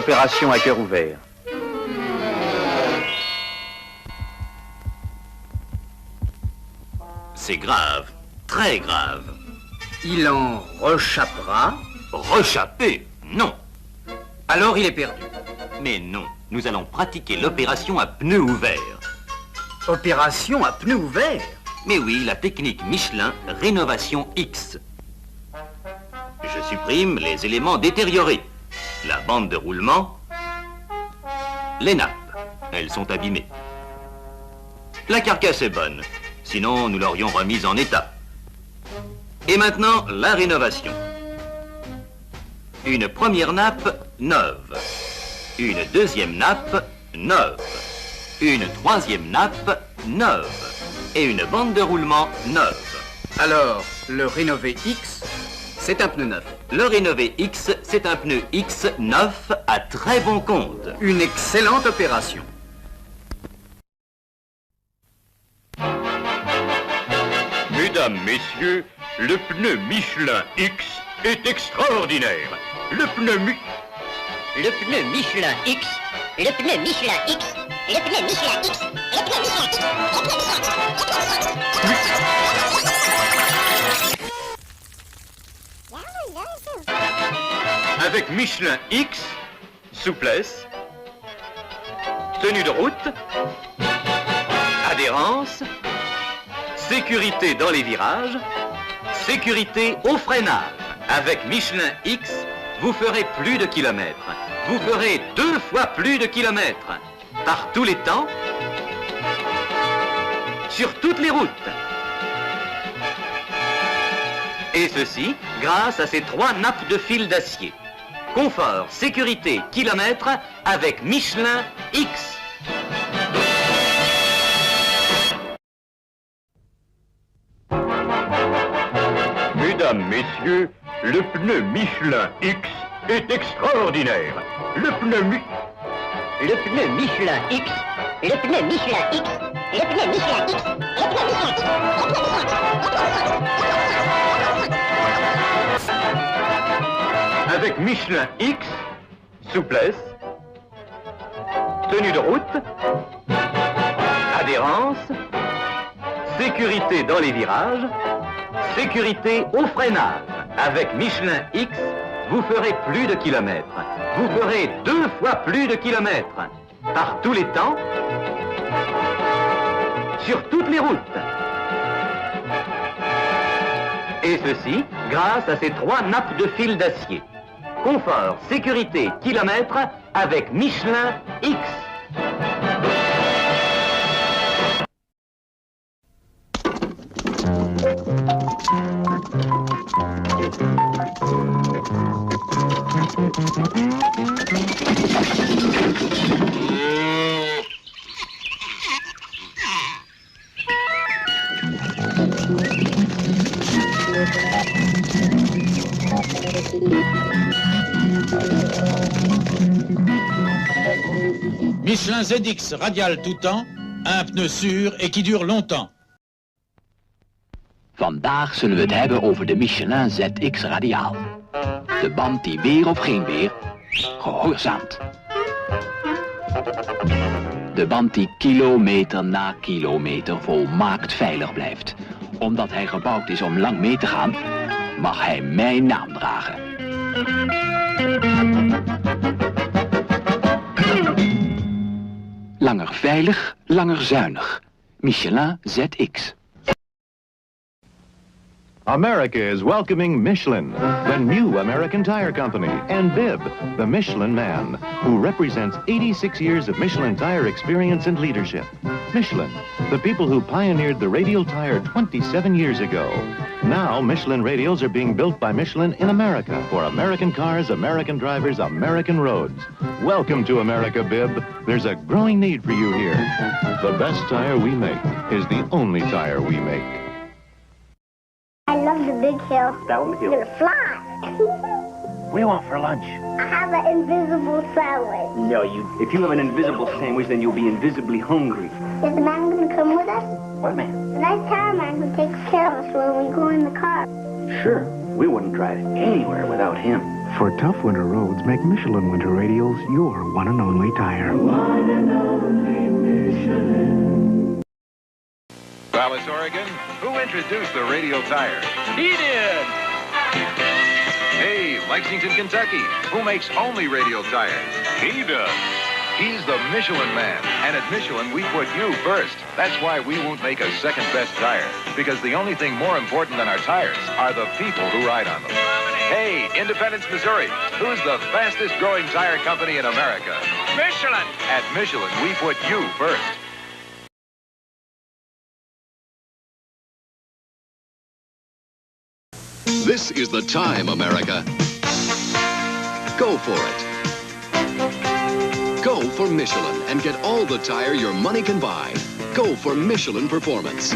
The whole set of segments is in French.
Opération à cœur ouvert. C'est grave, très grave. Il en rechappera. Rechapper? Non. Alors il est perdu. Mais non, nous allons pratiquer l'opération à pneus ouverts. Opération à pneus ouverts? Mais oui, la technique Michelin Rénovation X. Je supprime les éléments détériorés. La bande de roulement, les nappes, elles sont abîmées. La carcasse est bonne, sinon nous l'aurions remise en état. Et maintenant, la rénovation. Une première nappe neuve, une deuxième nappe neuve, une troisième nappe neuve et une bande de roulement neuve. Alors, le Rénové X, c'est un pneu neuf. Le Rénové X, c'est un pneu X neuf à très bon compte. Une excellente opération. Mesdames, messieurs, le pneu Michelin X est extraordinaire. Le pneu Michelin X, le pneu Michelin X, le pneu Michelin X, le pneu Michelin X, le pneu Avec Michelin X, souplesse, tenue de route, adhérence, sécurité dans les virages, sécurité au freinage. Avec Michelin X, vous ferez plus de kilomètres. Vous ferez 2 fois plus de kilomètres. Par tous les temps, sur toutes les routes. Et ceci grâce à ces 3 nappes de fil d'acier. Confort, sécurité, kilomètres avec Michelin X. Mesdames, messieurs, le pneu Michelin X est extraordinaire. Le pneu Michelin X, le pneu Michelin X, le pneu Michelin X, le pneu Michelin X, le pneu Michelin X. Avec Michelin X, souplesse, tenue de route, adhérence, sécurité dans les virages, sécurité au freinage. Avec Michelin X, vous ferez plus de kilomètres. Vous ferez 2 fois plus de kilomètres. Par tous les temps, sur toutes les routes. Et ceci grâce à ces 3 nappes de fil d'acier. Confort, sécurité, kilomètres avec Michelin X. Michelin ZX radial tout temps, un pneu sûr et qui dure longtemps. Vandaag zullen we het hebben over de Michelin ZX Radiaal. De band die weer of geen weer gehoorzaamt. De band die kilometer na kilometer volmaakt veilig blijft. Omdat hij gebouwd is om lang mee te gaan, mag hij mijn naam dragen. Langer veilig, langer zuinig. Michelin ZX. America is welcoming Michelin, the new American tire company, and Bibb, the Michelin man, who represents 86 years of Michelin tire experience and leadership. Michelin, the people who pioneered the radial tire 27 years ago. Now, Michelin radials are being built by Michelin in America for American cars, American drivers, American roads. Welcome to America, Bibb. There's a growing need for you here. The best tire we make is the only tire we make. I love the big hill. That one I'm gonna fly. What do you want for lunch? I have an invisible sandwich. No, if you have an invisible sandwich, then you'll be invisibly hungry. Is the man gonna come with us? What man? The nice tire man who takes care of us when we go in the car. Sure. We wouldn't drive anywhere without him. For tough winter roads, make Michelin Winter Radials your one and only tire. One and only Michelin. Dallas, Oregon, who introduced the radial tire? He did! Hey, Lexington, Kentucky, who makes only radial tires? He does. He's the Michelin Man, and at Michelin, we put you first. That's why we won't make a second-best tire, because the only thing more important than our tires are the people who ride on them. Hey, Independence, Missouri, who's the fastest-growing tire company in America? Michelin! At Michelin, we put you first. This is the time, America. Go for it. Go for Michelin and get all the tire your money can buy. Go for Michelin performance.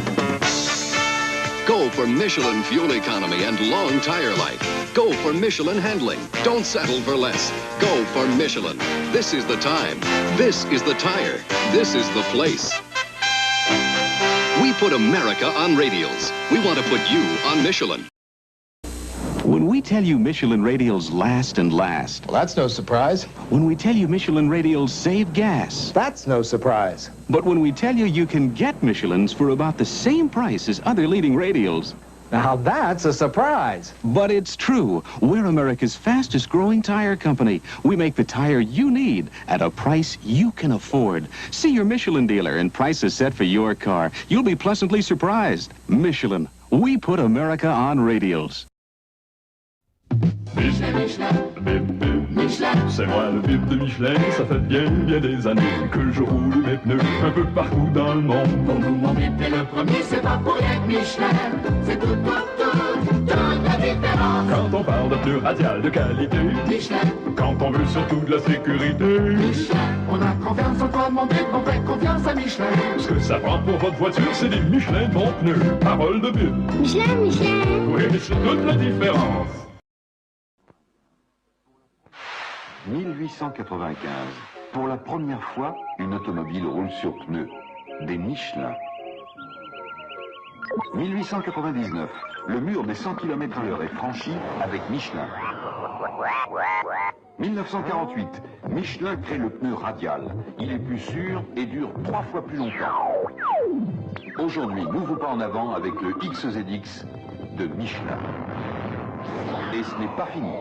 Go for Michelin fuel economy and long tire life. Go for Michelin handling. Don't settle for less. Go for Michelin. This is the time. This is the tire. This is the place. We put America on radials. We want to put you on Michelin. When we tell you Michelin radials last and last... Well, that's no surprise. When we tell you Michelin radials save gas... That's no surprise. But when we tell you you can get Michelins for about the same price as other leading radials... Now that's a surprise. But it's true. We're America's fastest growing tire company. We make the tire you need at a price you can afford. See your Michelin dealer and prices set for your car. You'll be pleasantly surprised. Michelin. We put America on radials. Michelin, c'est moi le bip de Michelin, ça fait bien des années que je roule mes pneus un peu partout dans le monde. Pour nous, mon bip est le premier, c'est pas pour rien que Michelin, c'est toute la différence. Quand on parle de pneus radial de qualité, Michelin, quand on veut surtout de la sécurité, Michelin, on a confiance en toi, mon bip, on fait confiance à Michelin. Ce que ça prend pour votre voiture, c'est des Michelin bons pneus, parole de bip. Michelin, Michelin. Oui, c'est toute la différence. 1895. Pour la première fois, une automobile roule sur pneus. Des Michelin. 1899. Le mur des 100 km/h est franchi avec Michelin. 1948. Michelin crée le pneu radial. Il est plus sûr et dure 3 fois plus longtemps. Aujourd'hui, nouveau pas en avant avec le XZX de Michelin. Et ce n'est pas fini.